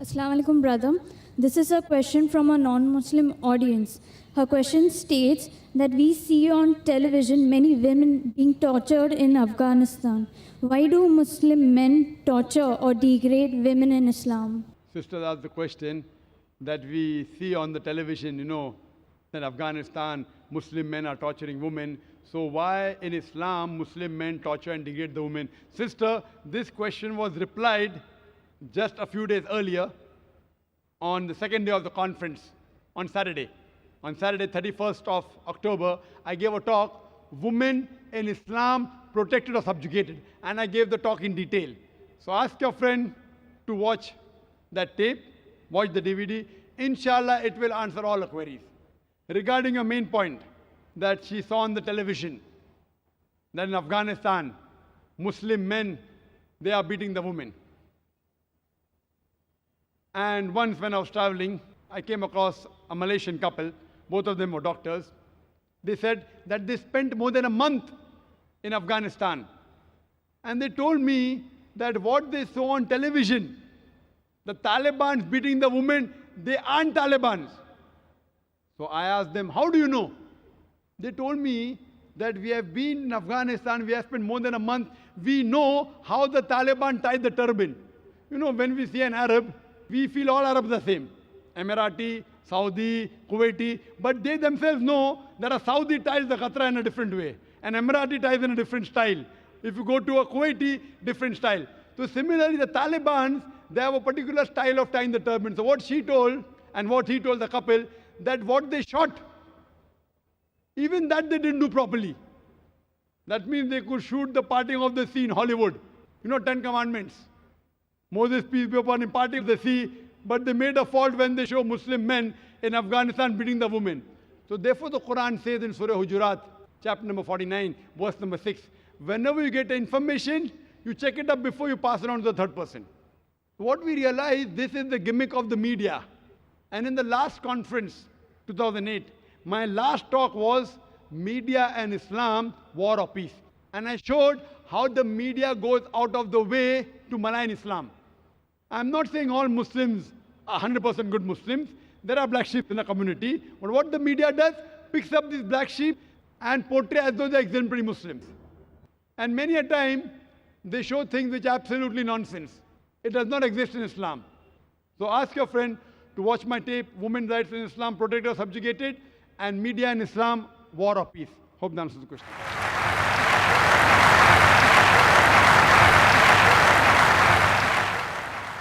Assalamu alaikum, brother. This is a question from a non-Muslim audience. Her question states that we see on television many women being tortured in Afghanistan. Why do Muslim men torture or degrade women in Islam? Sister asked the question that we see on the television, that Afghanistan, Muslim men are torturing women. So why in Islam, Muslim men torture and degrade the women? Sister, this question was replied just a few days earlier on the second day of the conference, on Saturday. On Saturday, 31st of October, I gave a talk, Women in Islam Protected or Subjugated. And I gave the talk in detail. So ask your friend to watch that tape, watch the DVD. Inshallah, it will answer all the queries. Regarding your main point, that she saw on the television, that in Afghanistan, Muslim men, they are beating the women. And once when I was traveling, I came across a Malaysian couple, both of them were doctors. They said that they spent more than a month in Afghanistan. And they told me that what they saw on television, the Taliban's beating the women, they aren't Talibans. So I asked them, how do you know? They told me that we have been in Afghanistan, we have spent more than a month. We know how the Taliban tied the turban. When we see an Arab, we feel all Arabs are the same. Emirati, Saudi, Kuwaiti. But they themselves know that a Saudi ties the Qatra in a different way. An Emirati ties in a different style. If you go to a Kuwaiti, different style. So similarly, the Taliban, they have a particular style of tying the turban. So what she told and what he told the couple, that what they shot, even that they didn't do properly. That means they could shoot the parting of the sea in Hollywood. 10 Commandments. Moses, peace be upon him, parting the sea, but they made a fault when they show Muslim men in Afghanistan beating the women. So therefore the Quran says in Surah Hujurat, chapter number 49, verse number 6, whenever you get information, you check it up before you pass it on to the third person. What we realize, this is the gimmick of the media. And in the last conference, 2008, my last talk was Media and Islam, War or Peace. And I showed how the media goes out of the way to malign Islam. I'm not saying all Muslims are 100% good Muslims. There are black sheep in the community. But what the media does, picks up these black sheep and portray as though they're exemplary Muslims. And many a time, they show things which are absolutely nonsense. It does not exist in Islam. So ask your friend to watch my tape, Women's Rights in Islam, Protected or Subjugated, and Media in Islam, War or Peace. Hope that answers the question.